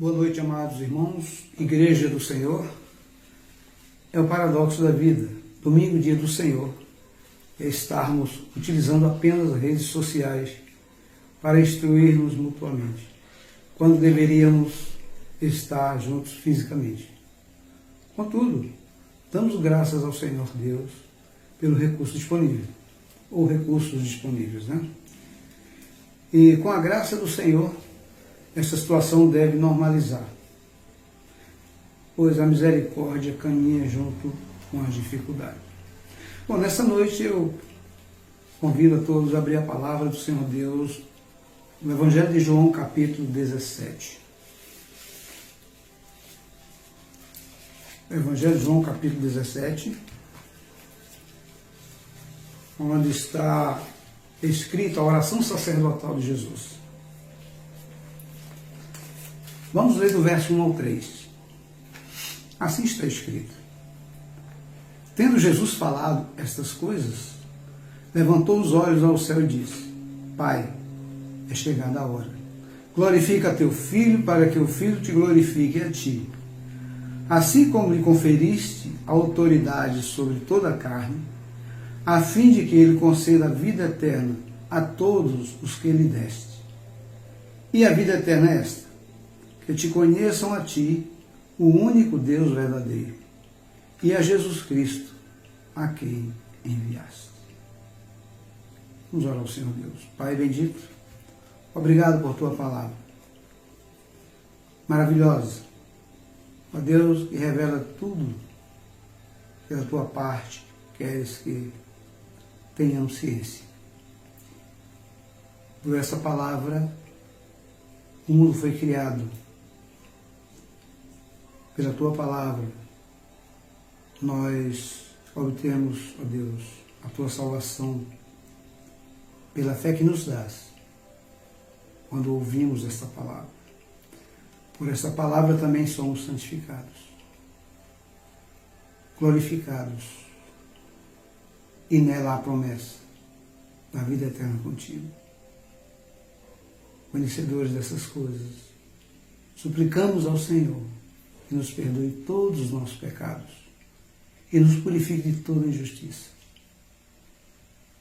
Boa noite, amados irmãos, Igreja do Senhor. É o paradoxo da vida. Domingo, dia do Senhor, é estarmos utilizando apenas as redes sociais para instruir-nos mutuamente, quando deveríamos estar juntos fisicamente. Contudo, damos graças ao Senhor Deus pelo recurso disponível, ou recursos disponíveis, né? E com a graça do Senhor, essa situação deve normalizar, pois a misericórdia caminha junto com as dificuldades. Bom, nessa noite eu convido a todos a abrir a palavra do Senhor Deus no Evangelho de João, capítulo 17. Evangelho de João, capítulo 17, onde está escrita a oração sacerdotal de Jesus. Vamos ler do verso 1 ao 3. Assim está escrito: Tendo Jesus falado estas coisas, levantou os olhos ao céu e disse: Pai, é chegada a hora. Glorifica teu Filho, para que o Filho te glorifique a ti. Assim como lhe conferiste autoridade sobre toda a carne, a fim de que ele conceda a vida eterna a todos os que lhe deste. E a vida eterna é esta: que te conheçam a ti, o único Deus verdadeiro, e a Jesus Cristo, a quem enviaste. Vamos orar ao Senhor Deus. Pai bendito, obrigado por tua palavra maravilhosa. Ó Deus, que revela tudo que da tua parte queres que tenhamos ciência. Por essa palavra, o mundo foi criado. Pela tua palavra, nós obtemos, ó Deus, a tua salvação pela fé que nos dás quando ouvimos esta palavra. Por essa palavra também somos santificados, glorificados, e nela há a promessa da vida eterna contigo. Conhecedores dessas coisas, suplicamos ao Senhor que nos perdoe todos os nossos pecados e nos purifique de toda injustiça,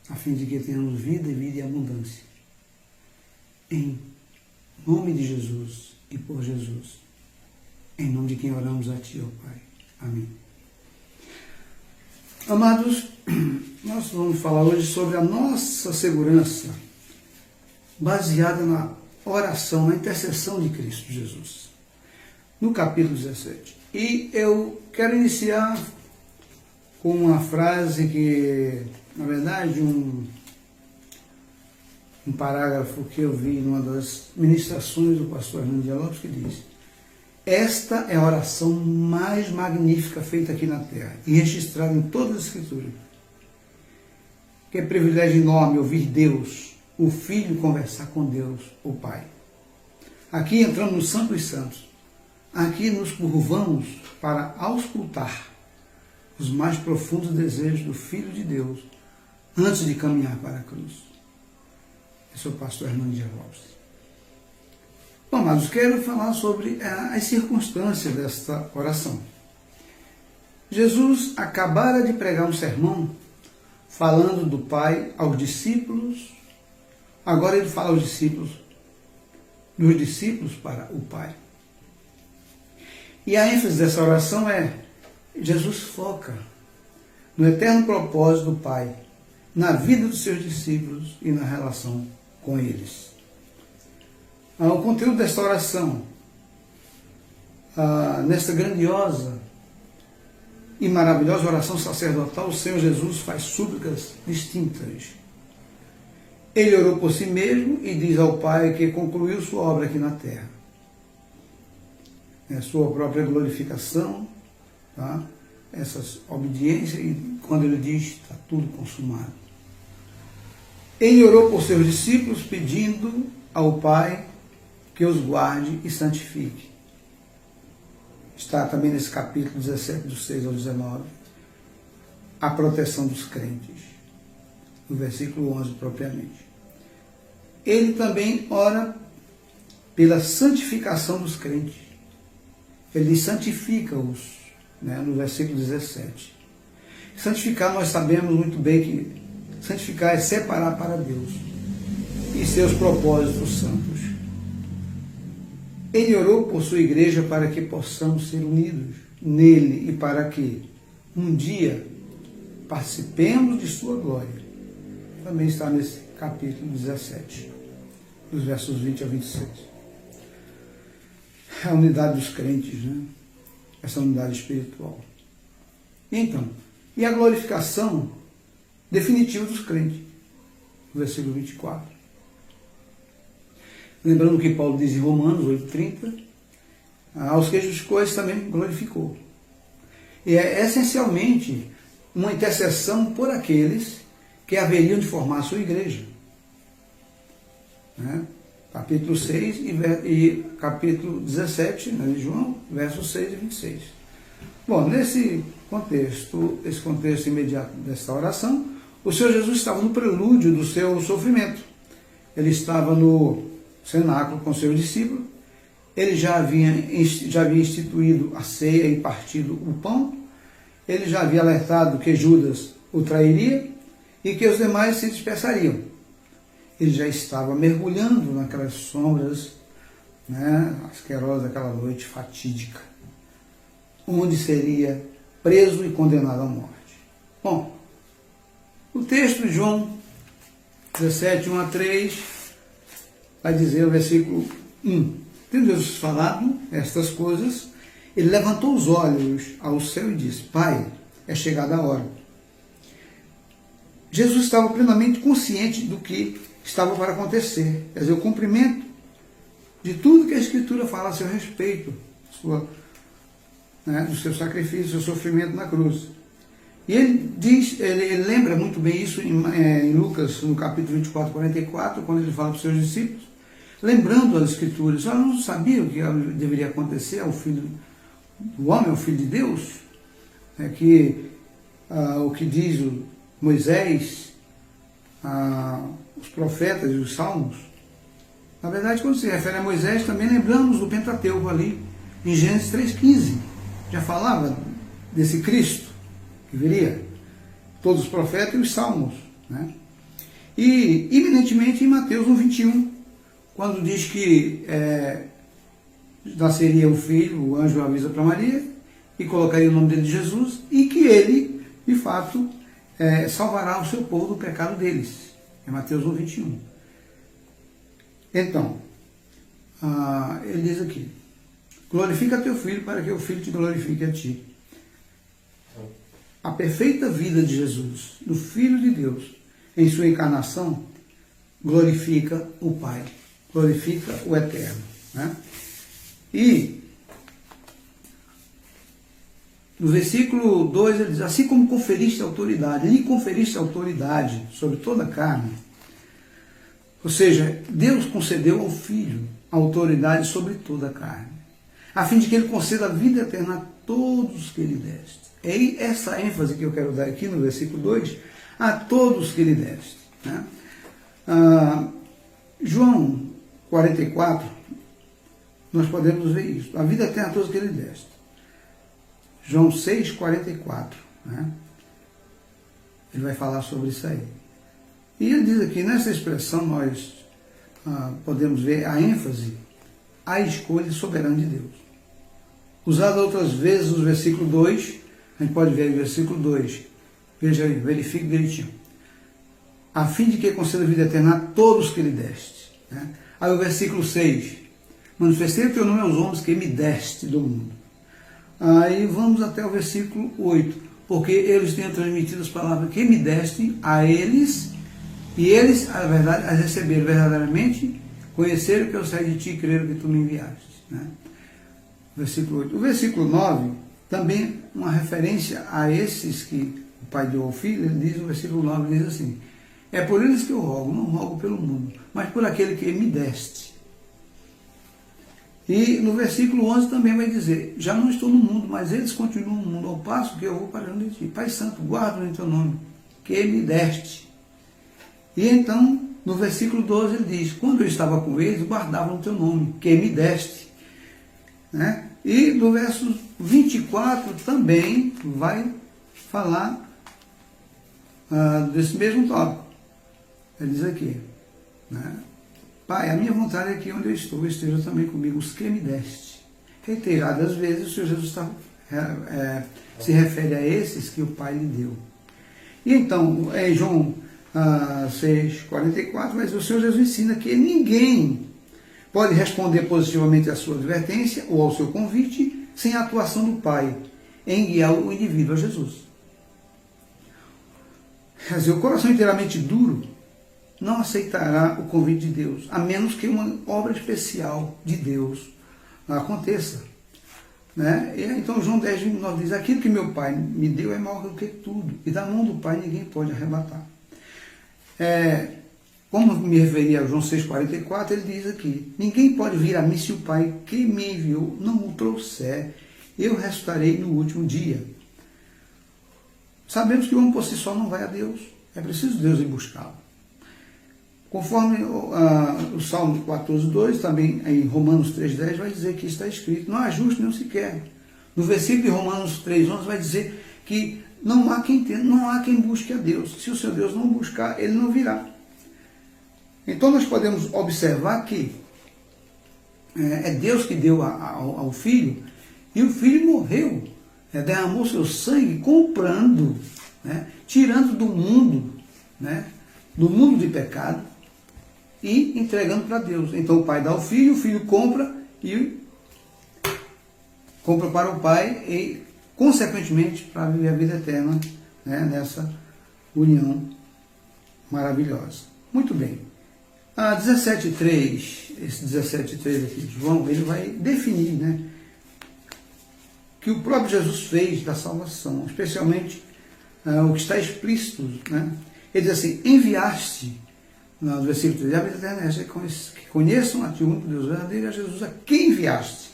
a fim de que tenhamos vida e vida em abundância. Em nome de Jesus e por Jesus, em nome de quem oramos a Ti, ó Pai. Amém. Amados, nós vamos falar hoje sobre a nossa segurança baseada na oração, na intercessão de Cristo Jesus, no capítulo 17. E eu quero iniciar com uma frase que, na verdade, um parágrafo que eu vi numa das ministrações do pastor Hernando de Lopes, que diz: esta é a oração mais magnífica feita aqui na terra e registrada em todas as Escrituras. Que é privilégio enorme ouvir Deus, o Filho, conversar com Deus, o Pai. Aqui entramos no Santo dos Santos. Aqui nos curvamos para auscultar os mais profundos desejos do Filho de Deus antes de caminhar para a cruz. Esse é o pastor Hernando de Lopes. Bom, amados, quero falar sobre as circunstâncias desta oração. Jesus acabara de pregar um sermão falando do Pai aos discípulos. Agora ele fala aos discípulos, dos discípulos para o Pai. E a ênfase dessa oração é: Jesus foca no eterno propósito do Pai, na vida dos seus discípulos e na relação com eles. O conteúdo desta oração, nesta grandiosa e maravilhosa oração sacerdotal, o Senhor Jesus faz súplicas distintas. Ele orou por si mesmo e diz ao Pai que concluiu sua obra aqui na terra. Sua própria glorificação, tá? Essa obediência, e quando ele diz: está tudo consumado. Ele orou por seus discípulos, pedindo ao Pai que os guarde e santifique. Está também nesse capítulo 17, do 6 ao 19, a proteção dos crentes, no versículo 11 propriamente. Ele também ora pela santificação dos crentes. ele diz, santifica-os, né, no versículo 17. Santificar, nós sabemos muito bem que santificar é separar para Deus e seus propósitos santos. Ele orou por sua igreja para que possamos ser unidos nele e para que um dia participemos de sua glória. Também está nesse capítulo 17, dos versos 20 a 26. A unidade dos crentes, né? Essa unidade espiritual. Então, e a glorificação definitiva dos crentes, versículo 24. Lembrando que Paulo diz em Romanos 8,30, aos que justificou, esse também glorificou. E é essencialmente uma intercessão por aqueles que haveriam de formar a sua igreja. Né? Capítulo 6 e capítulo 17, né, de João, versos 6 e 26. Bom, nesse contexto, esse contexto imediato dessa oração, o Senhor Jesus estava no prelúdio do seu sofrimento. Ele estava no cenáculo com seus discípulos, ele já havia instituído a ceia e partido o pão, ele já havia alertado que Judas o trairia e que os demais se dispersariam. Ele já estava mergulhando naquelas sombras, né, asquerosas daquela noite fatídica, onde seria preso e condenado à morte. Bom, o texto de João 17, 1 a 3, vai dizer o versículo 1. Tendo Jesus falado estas coisas, ele levantou os olhos ao céu e disse, Pai, é chegada a hora. Jesus estava plenamente consciente do que estava para acontecer, quer dizer, o cumprimento de tudo que a Escritura fala a seu respeito, do seu sacrifício, do seu sofrimento na cruz. E ele diz, ele lembra muito bem isso em Lucas, no capítulo 24, 44, quando ele fala para os seus discípulos, lembrando as Escrituras, eu não sabia o que deveria acontecer ao Filho do Homem, ao Filho de Deus, o que diz Moisés, os profetas e os salmos. Na verdade, quando se refere a Moisés, também lembramos do Pentateuco ali, em Gênesis 3,15. Já falava desse Cristo que viria, todos os profetas e os salmos. Né? E, iminentemente, em Mateus 1,21, quando diz que nasceria um filho, o anjo avisa para Maria, e colocaria o nome dele de Jesus, e que ele, de fato, salvará o seu povo do pecado deles. É Mateus 1,21. Então, ele diz aqui, glorifica teu filho para que o filho te glorifique a ti. A perfeita vida de Jesus, do Filho de Deus, em sua encarnação, glorifica o Pai, glorifica o Eterno. Né? E no versículo 2 ele diz, assim como conferiste autoridade, lhe conferiste autoridade sobre toda a carne. Ou seja, Deus concedeu ao Filho a autoridade sobre toda a carne, a fim de que ele conceda a vida eterna a todos que lhe deste. É essa ênfase que eu quero dar aqui no versículo 2, a todos que lhe deste. Né? João 44, nós podemos ver isso, a vida eterna a todos que lhe deste. João 6, 44, né? Ele vai falar sobre isso aí. E ele diz aqui, nessa expressão nós podemos ver a ênfase à escolha soberana de Deus. Usada outras vezes no versículo 2, a gente pode ver o versículo 2, veja aí, verifique direitinho. A fim de que conceda a vida eterna a todos que lhe deste. Né? Aí o versículo 6, manifestei o teu nome aos homens que me deste do mundo. Aí vamos até o versículo 8, porque eles têm transmitido as palavras que me deste a eles, e eles, a verdade, as receberam verdadeiramente, conheceram que eu saí de ti e creram que tu me enviaste. Né? Versículo 8. O versículo 9, também uma referência a esses que o Pai deu ao Filho, ele diz no versículo 9, diz assim, é por eles que eu rogo, não rogo pelo mundo, mas por aquele que me deste. E no versículo 11 também vai dizer, já não estou no mundo, mas eles continuam no mundo, ao passo que eu vou para onde de ti. Pai Santo, guarda em teu nome, que me deste. E então, no versículo 12 ele diz, quando eu estava com eles, guardavam o teu nome, que me deste. Né? E do verso 24 também vai falar desse mesmo tópico. Ele diz aqui, né? Pai, a minha vontade é que onde eu estou esteja também comigo os que me deste. Reiteradas vezes o Senhor Jesus se refere a esses que o Pai lhe deu. E então, em João 6,44, mas o Senhor Jesus ensina que ninguém pode responder positivamente à sua advertência ou ao seu convite sem a atuação do Pai em guiar o indivíduo a Jesus. Quer dizer, o coração inteiramente duro não aceitará o convite de Deus, a menos que uma obra especial de Deus aconteça. Né? E então João 10,29 diz, aquilo que meu Pai me deu é maior do que tudo, e da mão do Pai ninguém pode arrebatar. Como me referi a João 6,44, ele diz aqui, ninguém pode vir a mim se o Pai que me enviou não o trouxer, eu ressuscitarei no último dia. Sabemos que o homem por si só não vai a Deus, é preciso Deus ir buscá-lo. Conforme o Salmo 14,2, também em Romanos 3,10 vai dizer que está escrito, não há justo nem sequer. No versículo de Romanos 3,11 vai dizer que não há quem entenda, não há quem busque a Deus. Se o seu Deus não buscar, ele não virá. Então nós podemos observar que é Deus que deu ao Filho, e o Filho morreu, derramou seu sangue comprando, né, tirando do mundo de pecado, e entregando para Deus. Então o Pai dá ao Filho, o Filho compra para o Pai e, consequentemente, para viver a vida eterna, né, nessa união maravilhosa. Muito bem. A 17,3, esse 17,3 aqui de João, ele vai definir, né, que o próprio Jesus fez da salvação, especialmente o que está explícito, né? Ele diz assim, enviaste, no versículo 3, a vida eterna é essa, que conheçam a ti, o único Deus verdadeiro, e a Jesus a quem enviaste.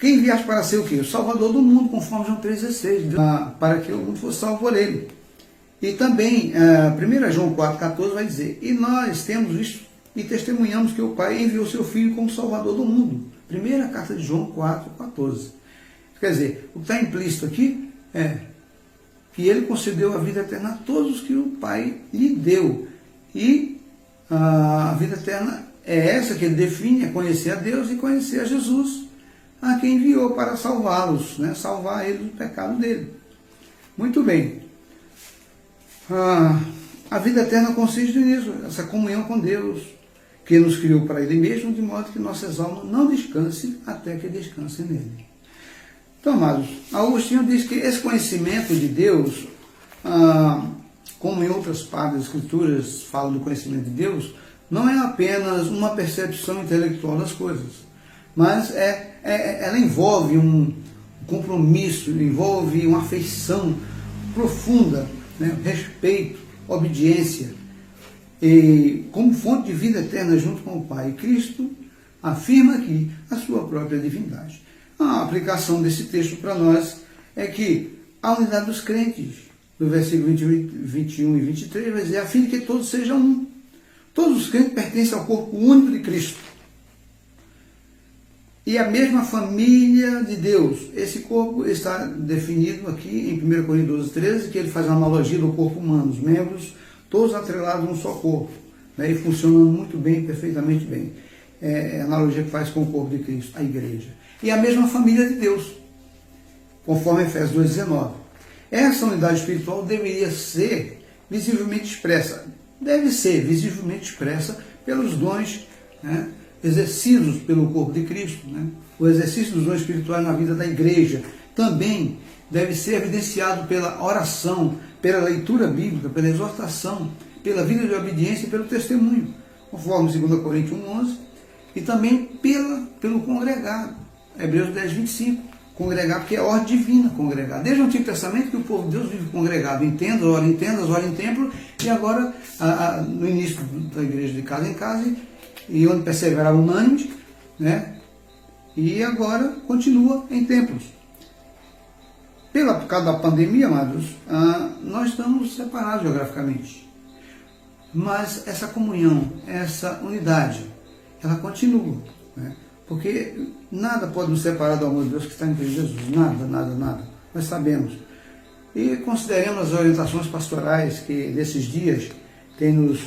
Quem enviaste para ser o quê? O Salvador do mundo, conforme João 3,16, para que o mundo fosse salvo por ele. E também, 1 João 4,14 vai dizer, e nós temos visto e testemunhamos que o Pai enviou seu Filho como Salvador do mundo. Primeira carta de João 4,14. Quer dizer, o que está implícito aqui é que ele concedeu a vida eterna a todos que o Pai lhe deu. E a vida eterna é essa que ele define, é conhecer a Deus e conhecer a Jesus, a quem enviou para salvá-los, né? Salvar eles do pecado dele. Muito bem. A vida eterna consiste nisso, essa comunhão com Deus, que nos criou para Ele mesmo, de modo que nossas almas não descansem até que descansem nele. Então, amados, Agostinho diz que esse conhecimento de Deus, como em outras partes das Escrituras falam do conhecimento de Deus, não é apenas uma percepção intelectual das coisas, mas ela envolve um compromisso, envolve uma afeição profunda, né? Respeito, obediência, e como fonte de vida eterna junto com o Pai. Cristo afirma aqui a sua própria divindade. A aplicação desse texto para nós é que a unidade dos crentes, no versículo 21 e 23, vai dizer, a fim de que todos sejam um. Todos os crentes pertencem ao corpo único de Cristo. E a mesma família de Deus. Esse corpo está definido aqui em 1 Coríntios 12:13, que ele faz uma analogia do corpo humano, os membros todos atrelados num só corpo, né, e funcionando muito bem, perfeitamente bem. É a analogia que faz com o corpo de Cristo, a igreja. E a mesma família de Deus, conforme Efésios 2:19. Essa unidade espiritual deveria ser visivelmente expressa, deve ser visivelmente expressa pelos dons, né, exercidos pelo corpo de Cristo, né? O exercício dos dons espirituais na vida da igreja também deve ser evidenciado pela oração, pela leitura bíblica, pela exortação, pela vida de obediência e pelo testemunho, conforme 2 Coríntios 1:11, e também pelo congregado, Hebreus 10:25, congregar, porque é ordem divina congregar. Desde o Antigo Testamento que o povo de Deus vive congregado, em tendas, ora em templo, e agora, no início da igreja de casa em casa, e onde perseverava unânime, né? E agora continua em templos. Por causa da pandemia, amados, nós estamos separados geograficamente. Mas essa comunhão, essa unidade, ela continua, né? Porque nada pode nos separar do amor de Deus que está em Cristo Jesus. Nada, nada, nada. Nós sabemos. E consideremos as orientações pastorais que nesses dias têm nos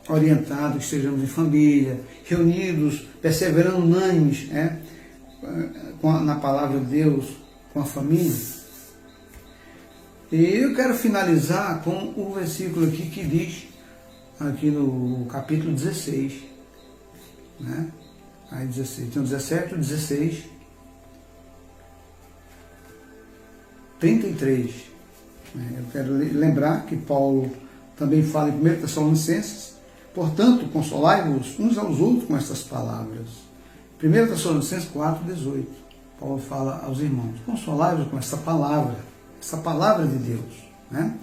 orientado, que estejamos em família, reunidos, perseverando unânimes, na palavra de Deus, com a família. E eu quero finalizar com o versículo aqui que diz, aqui no capítulo 16, né? Aí 16, então 17, 16, 33. Eu quero lembrar que Paulo também fala em 1 Tessalonicenses, portanto, consolai-vos uns aos outros com estas palavras. 1 Tessalonicenses 4, 18. Paulo fala aos irmãos, consolai-vos com essa palavra de Deus. Né?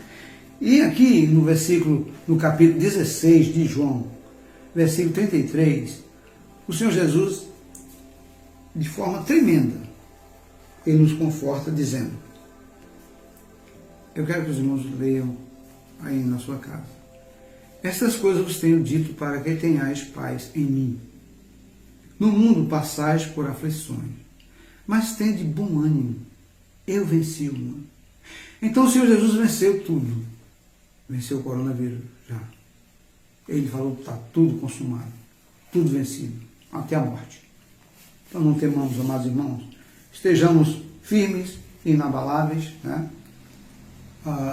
E aqui no capítulo 16 de João, versículo 33, o Senhor Jesus, de forma tremenda, ele nos conforta dizendo, eu quero que os irmãos leiam aí na sua casa. Estas coisas vos tenho dito para que tenhais paz em mim. No mundo passais por aflições, mas tende bom ânimo. Eu venci o mundo. Então o Senhor Jesus venceu tudo. Venceu o coronavírus já. Ele falou que está tudo consumado, tudo vencido, até a morte. Então não temamos, amados irmãos. Estejamos firmes e inabaláveis, né?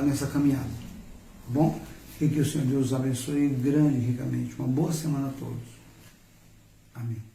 Nessa caminhada. Tá bom? E que o Senhor Deus os abençoe grande e ricamente. Uma boa semana a todos. Amém.